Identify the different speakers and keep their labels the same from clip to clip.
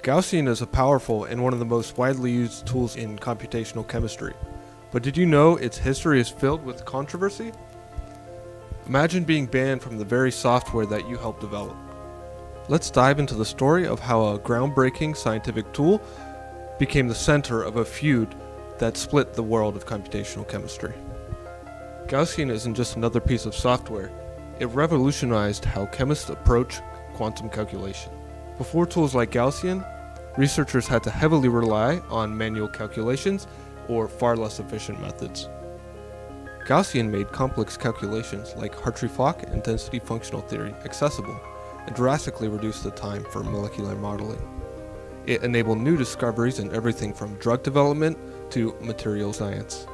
Speaker 1: Gaussian is a powerful and one of the most widely used tools in computational chemistry. But did you know its history is filled with controversy? Imagine being banned from the very software that you helped develop. Let's dive into the story of how a groundbreaking scientific tool became the center of a feud that split the world of computational chemistry. Gaussian isn't just another piece of software, it revolutionized how chemists approach quantum calculation. Before tools like Gaussian, researchers had to heavily rely on manual calculations or far less efficient methods. Gaussian made complex calculations like Hartree-Fock and density functional theory accessible and drastically reduced the time for molecular modeling. It enabled new discoveries in everything from drug development to material science.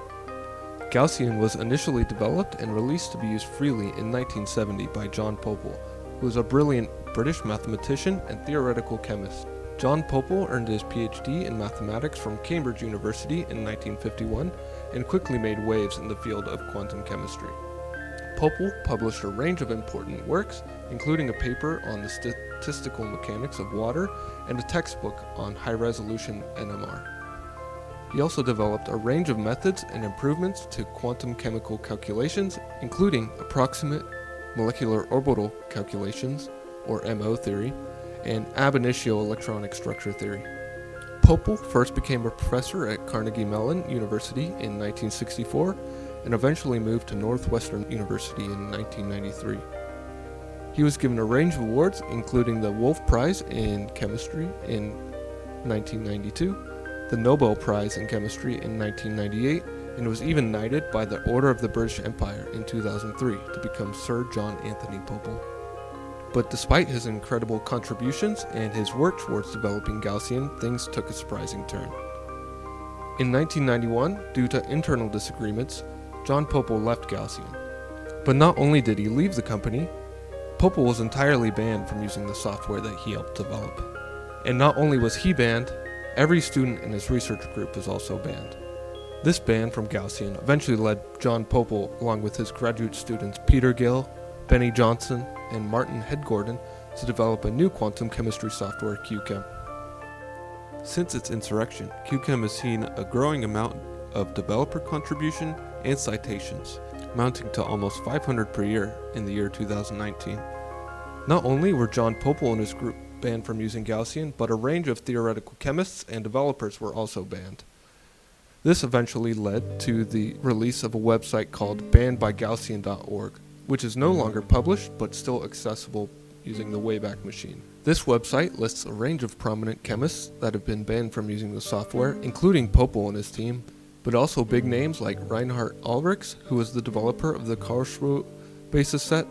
Speaker 1: Gaussian was initially developed and released to be used freely in 1970 by John Pople, who was a brilliant British mathematician and theoretical chemist. John Pople earned his PhD in mathematics from Cambridge University in 1951 and quickly made waves in the field of quantum chemistry. Pople published a range of important works, including a paper on the statistical mechanics of water and a textbook on high-resolution NMR. He also developed a range of methods and improvements to quantum chemical calculations, including approximate molecular orbital calculations, or MO theory, and ab initio electronic structure theory. Pople first became a professor at Carnegie Mellon University in 1964 and eventually moved to Northwestern University in 1993. He was given a range of awards, including the Wolf Prize in Chemistry in 1992, the Nobel Prize in Chemistry in 1998, and was even knighted by the Order of the British Empire in 2003 to become Sir John Anthony Pople. But despite his incredible contributions and his work towards developing Gaussian, things took a surprising turn. In 1991, due to internal disagreements, John Pople left Gaussian. But not only did he leave the company, Pople was entirely banned from using the software that he helped develop. And not only was he banned, every student in his research group was also banned. This ban from Gaussian eventually led John Pople, along with his graduate students Peter Gill, Benny Johnson, and Martin Hedgorden, to develop a new quantum chemistry software, QChem. Since its insurrection, QChem has seen a growing amount of developer contribution and citations, amounting to almost 500 per year in the year 2019. Not only were John Pople and his group banned from using Gaussian, but a range of theoretical chemists and developers were also banned. This eventually led to the release of a website called bannedbygaussian.org, which is no longer published but still accessible using the Wayback Machine. This website lists a range of prominent chemists that have been banned from using the software, including Pople and his team, but also big names like Reinhard Ulrichs, who was the developer of the Karlsruhe basis set,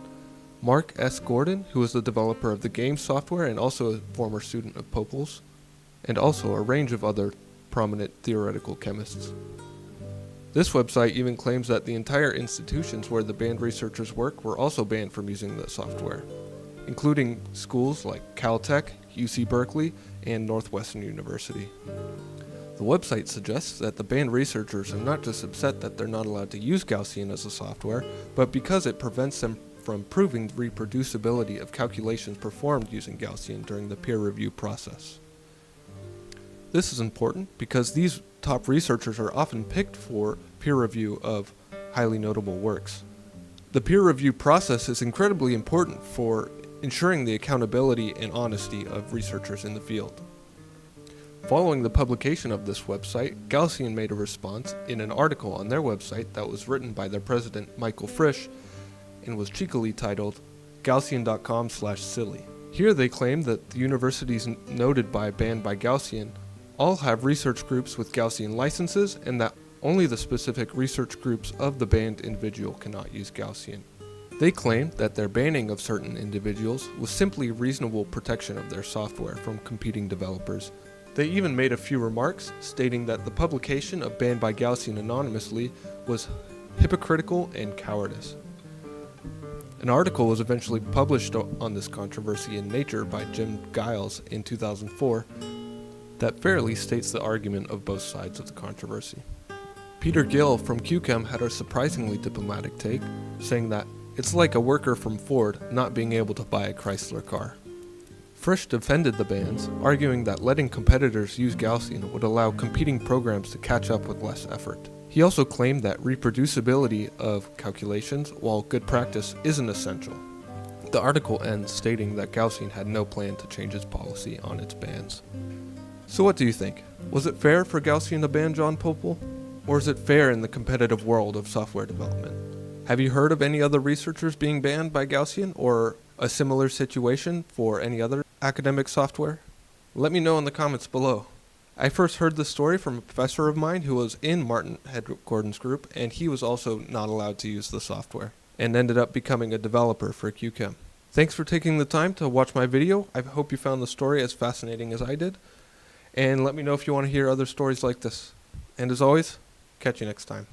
Speaker 1: Mark S. Gordon, who was the developer of the game software and also a former student of Pople's, and also a range of other prominent theoretical chemists. This website even claims that the entire institutions where the banned researchers work were also banned from using the software, including schools like Caltech, UC Berkeley, and Northwestern University. The website suggests that the banned researchers are not just upset that they're not allowed to use Gaussian as a software, but because it prevents them from proving the reproducibility of calculations performed using Gaussian during the peer review process. This is important because these top researchers are often picked for peer review of highly notable works. The peer review process is incredibly important for ensuring the accountability and honesty of researchers in the field. Following the publication of this website, Gaussian made a response in an article on their website that was written by their president, Michael Frisch, and was cheekily titled Gaussian.com/silly. Here they claim that the universities noted by banned by Gaussian all have research groups with Gaussian licenses and that only the specific research groups of the banned individual cannot use Gaussian. They claim that their banning of certain individuals was simply reasonable protection of their software from competing developers. They even made a few remarks stating that the publication of Banned by Gaussian anonymously was hypocritical and cowardice. An article was eventually published on this controversy in Nature by Jim Giles in 2004 that fairly states the argument of both sides of the controversy. Peter Gill from QChem had a surprisingly diplomatic take, saying that it's like a worker from Ford not being able to buy a Chrysler car. Frisch defended the bans, arguing that letting competitors use Gaussian would allow competing programs to catch up with less effort. He also claimed that reproducibility of calculations, while good practice, isn't essential. The article ends stating that Gaussian had no plan to change its policy on its bans. So what do you think? Was it fair for Gaussian to ban John Popel? Or is it fair in the competitive world of software development? Have you heard of any other researchers being banned by Gaussian or a similar situation for any other academic software? Let me know in the comments below. I first heard this story from a professor of mine who was in Martin Head-Gordon's group, and he was also not allowed to use the software and ended up becoming a developer for QChem. Thanks for taking the time to watch my video. I hope you found the story as fascinating as I did. And let me know if you want to hear other stories like this. And as always, catch you next time.